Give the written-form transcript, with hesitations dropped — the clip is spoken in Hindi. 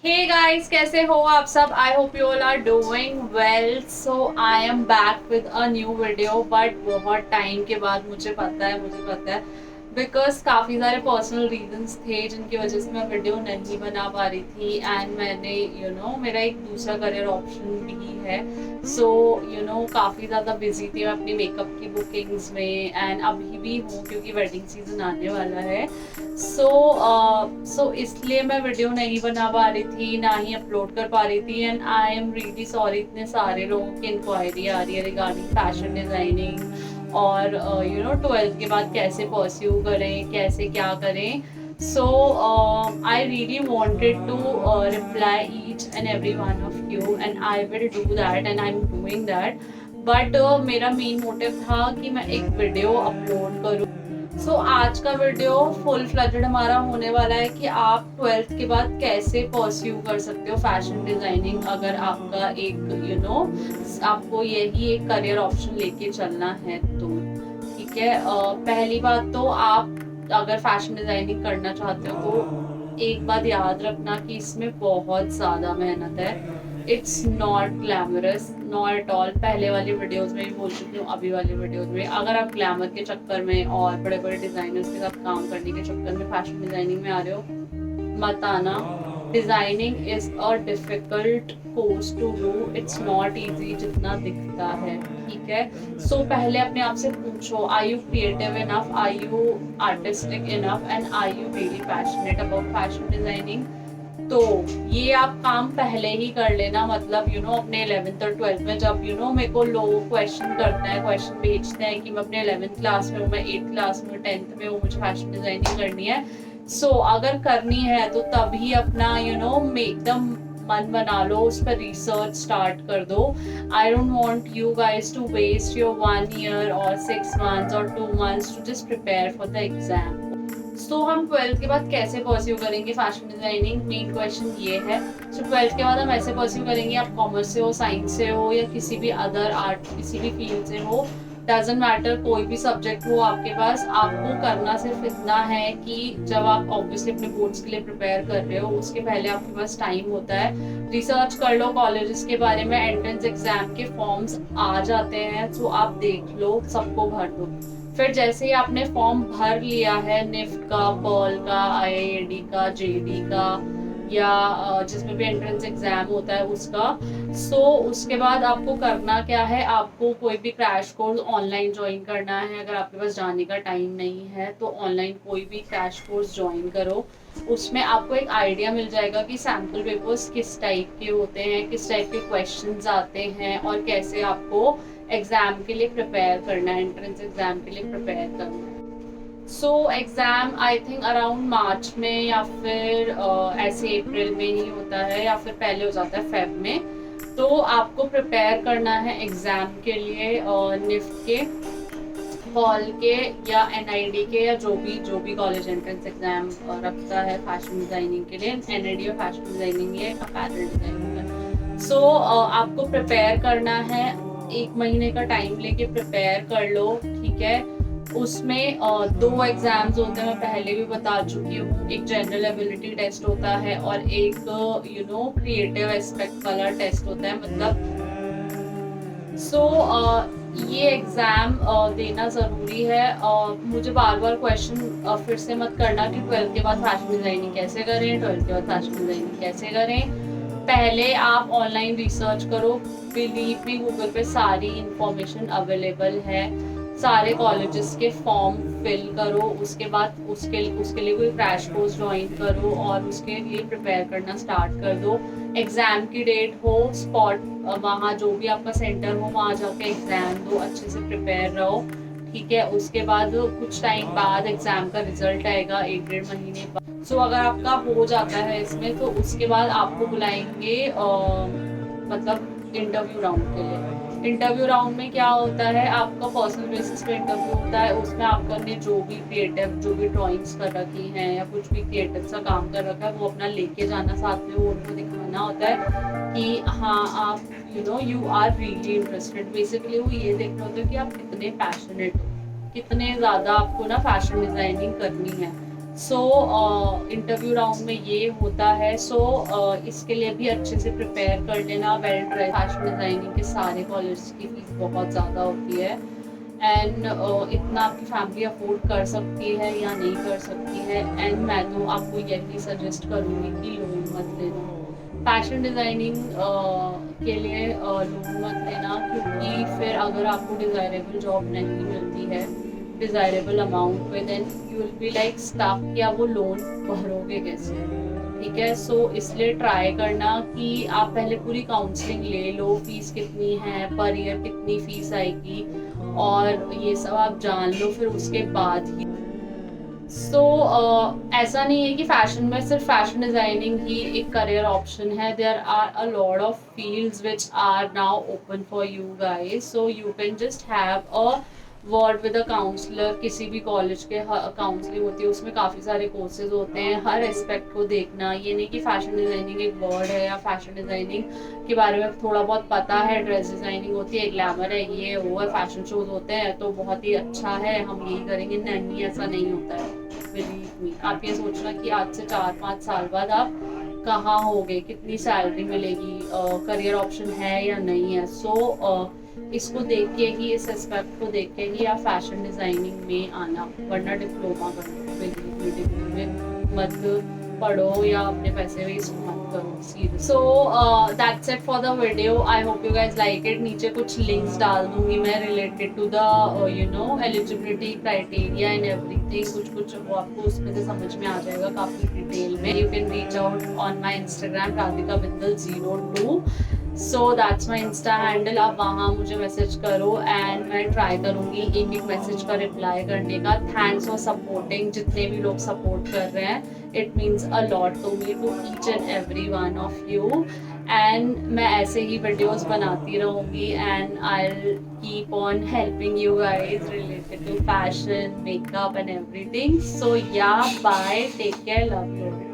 हे गाइस, कैसे हो आप सब? I hope you all are doing well. So I am back with a new video, but बहुत टाइम के बाद। मुझे पता है बिकॉज काफ़ी सारे पर्सनल रीजंस थे जिनकी वजह से मैं वीडियो नहीं बना पा रही थी। एंड मैंने मेरा एक दूसरा करियर ऑप्शन भी है। सो काफ़ी ज़्यादा बिजी थी मैं अपनी मेकअप की बुकिंग्स में, एंड अभी भी हूँ क्योंकि वेडिंग सीजन आने वाला है। सो इसलिए मैं वीडियो नहीं बना पा रही थी, ना ही अपलोड कर पा रही थी। And I am really sorry, इतने सारे लोगों की इंक्वायरी आ रही है रिगार्डिंग फैशन डिज़ाइनिंग और 12th के बाद कैसे परस्यू करें, कैसे क्या करें। So I really wanted to reply each and every one of you, and I will do that and I am doing that. But मेरा मेन मोटिव था कि मैं एक वीडियो अपलोड करूँ। आज का वीडियो फुल फ्लजेड हमारा होने वाला है कि आप 12th के बाद कैसे परस्यू कर सकते हो फैशन डिजाइनिंग, अगर आपका एक आपको यही एक करियर ऑप्शन लेके चलना है तो। ठीक है, पहली बात तो आप अगर फैशन डिजाइनिंग करना चाहते हो तो एक बात याद रखना कि इसमें बहुत ज़्यादा मेहनत है। It's not glamorous, not at all. पहले वाली वीडियोस में भी बोल चुकी हूँ, अभी वाली वीडियोस में अगर आप ग्लैमर के चक्कर में और बड़े बड़े डिजाइनर्स के साथ काम करने के चक्कर में फैशन डिजाइनिंग में आ रहे हो, मत आना। Designing is a difficult course to do, it's not easy जितना दिखता है। ठीक है, पहले अपने आप से पूछो, are you creative enough, are you artistic enough, and are you really passionate about fashion designing. तो ये आप काम पहले ही कर लेना। मतलब अपने 11th और 12th में जब मेरे को लोग क्वेश्चन करते हैं, क्वेश्चन भेजते हैं कि मैं अपने 11th क्लास में हूँ, मैं 8th क्लास में, 10th में हूँ, मुझे फैशन डिजाइनिंग करनी है। अगर करनी है तो तभी अपना एकदम मन बना लो, उस पर रिसर्च स्टार्ट कर दो। I don't want you guys to waste your 1 year और 6 months और 2 months to just prepare for the exam. हम 12th के बाद कैसे परस्यू करेंगे फैशन डिजाइनिंग, मेन क्वेश्चन ये है। 12th के बाद हम ऐसे परस्यू करेंगे, आप कॉमर्स से हो, साइंस से हो, या किसी भी अदर आर्ट, किसी भी फील्ड से हो, डजेंट मैटर, कोई भी सब्जेक्ट हो आपके पास। आपको करना सिर्फ इतना है कि जब आप ऑब्वियसली अपने बोर्ड्स के लिए प्रिपेयर कर रहे हो, उसके पहले आपके पास टाइम होता है, रिसर्च कर लो कॉलेजेस के बारे में। एंट्रेंस एग्जाम के फॉर्म्स आ जाते हैं, आप देख लो, सबको भर दो। फिर जैसे ही आपने फॉर्म भर लिया है, निफ्ट का, पर्ल का, आईआईडी का, जेडी का, या जिसमें भी एंट्रेंस एग्जाम होता है उसका, उसके बाद आपको करना क्या है, आपको कोई भी क्रैश कोर्स ऑनलाइन ज्वाइन करना है। अगर आपके पास जाने का टाइम नहीं है तो ऑनलाइन कोई भी क्रैश कोर्स ज्वाइन करो। उसमें आपको एक आइडिया मिल जाएगा कि सैम्पल पेपर्स किस टाइप के होते हैं, किस टाइप के क्वेश्चंस आते हैं, और कैसे आपको एग्जाम के लिए प्रिपेयर करना है, एंट्रेंस एग्जाम के लिए प्रिपेयर करना है। Exam I think around March में, या फिर ऐसे अप्रैल में ही होता है, या फिर पहले हो जाता है फेब में। तो आपको प्रिपेयर करना है एग्जाम के लिए निफ्ट के, हॉल के, या एनआईडी के, या जो भी कॉलेज एंट्रेंस एग्जाम रखता है फैशन डिजाइनिंग के लिए। एनआईडी और फैशन डिजाइनिंग ये अपैरल डिजाइनिंग है। आपको प्रिपेयर करना है, 1 महीने का टाइम लेके प्रिपेयर कर लो। ठीक है, उसमें 2 एग्जाम्स होते हैं, मैं पहले भी बता चुकी हूँ। एक जनरल एबिलिटी टेस्ट होता है और एक क्रिएटिव एस्पेक्ट वाला टेस्ट होता है। मतलब ये एग्जाम देना ज़रूरी है। मुझे बार बार क्वेश्चन फिर से मत करना कि 12th के बाद फैशन डिज़ाइनिंग कैसे करें, 12th के बाद फैशन डिज़ाइनिंग कैसे करें। पहले आप ऑनलाइन रिसर्च करो, बिलीव मी, गूगल पे सारी इंफॉर्मेशन अवेलेबल है। सारे कॉलेजेस के फॉर्म फिल करो, उसके बाद उसके लिए कोई क्रैश कोर्स ज्वाइन करो और उसके लिए प्रिपेयर करना स्टार्ट कर दो। एग्ज़ाम की डेट हो, स्पॉट वहाँ जो भी आपका सेंटर हो वहाँ जाके एग्ज़ाम दो, अच्छे से प्रिपेयर रहो। ठीक है, उसके बाद कुछ टाइम बाद एग्ज़ाम का रिजल्ट आएगा, 1-1.5 महीने बाद। अगर आपका हो जाता है इसमें, तो उसके बाद आपको बुलाएंगे मतलब इंटरव्यू राउंड के लिए। इंटरव्यू राउंड में क्या होता है, आपका पर्सनल बेसिस पे इंटरव्यू होता है। उसमें आपने जो भी क्रिएटिव, जो भी ड्राइंग्स कर रखी हैं या कुछ भी क्रिएटिव सा काम कर रखा है, वो अपना लेके जाना साथ में। वो उनको दिखाना होता है कि हाँ, आप you are really interested. Basically वो ये देखना होता है कि आप कितने पैशनेट हो, कितने ज़्यादा आपको ना फैशन डिज़ाइनिंग करनी है। सो इंटरव्यू राउंड में ये होता है। सो इसके लिए भी अच्छे से प्रिपेयर कर लेना, वेल ड्रेस। फैशन डिज़ाइनिंग के सारे कॉलेज की फीस बहुत ज़्यादा होती है एंड इतना आपकी फैमिली अफोर्ड कर सकती है या नहीं कर सकती है। एंड मैं तो आपको यही सजेस्ट करूँगी कि लोन मत लेना फैशन डिज़ाइनिंग के लिए। लोन मत लेना, क्योंकि फिर अगर आपको डिज़ायरेबल जॉब नहीं मिलती है डिज़ायरेबल अमाउंट पे, then you will be like stuck कि आप वो लोन भरोगे कैसे। ठीक है, सो इसलिए ट्राई करना कि आप पहले पूरी काउंसलिंग ले लो, फीस कितनी है, पर ईयर कितनी फीस आएगी, और ये सब आप जान लो, फिर उसके बाद ही। ऐसा नहीं है कि फैशन में सिर्फ फैशन डिजाइनिंग ही एक करियर ऑप्शन है। There are a lot of fields which are now open for you guys, so you can just have a word with a counsellor. किसी भी कॉलेज के काउंसलिंग होती है, उसमें काफ़ी सारे कोर्सेज होते हैं। हर एस्पेक्ट को देखना, ये नहीं कि फैशन डिज़ाइनिंग एक वर्ड है या फैशन डिज़ाइनिंग के बारे में थोड़ा बहुत पता है, ड्रेस डिज़ाइनिंग होती है, ग्लैमर है, ये वो है, फैशन शोज होते हैं तो बहुत ही अच्छा है, हम यही करेंगे। नहीं, ऐसा नहीं होता है। बिलीव मी, आप ये सोचना कि आज से 4-5 साल बाद आप कहाँ होगे, कितनी सैलरी मिलेगी, करियर ऑप्शन है या नहीं है। इसको देख के ही, इस एस्पेक्ट को देख के ही आप फैशन डिजाइनिंग में आना, वरना डिप्लोमा करो। डिग्री में मत पढ़ो या अपने पैसे वेस्ट मत करो। So that's it for the video. I hope you guys like it. नीचे कुछ लिंक्स डाल दूंगी मैं related to the eligibility criteria and everything. कुछ वो आपको उसमें से समझ में आ जाएगा काफ़ी डिटेल में। You can reach out on my Instagram Radhika Bindal 02। So that's my Insta handle. आप वहाँ मुझे मैसेज करो एंड मैं ट्राई करूँगी एक एक मैसेज का रिप्लाई करने का। थैंक्स फॉर सपोर्टिंग, जितने भी लोग सपोर्ट कर रहे हैं। It means a lot to me, to each and every one of you. And मैं ऐसे ही वीडियोस बनाती रहूँगी and I will keep on helping you guys related to fashion, makeup and everything. So yeah, bye, take care, love you.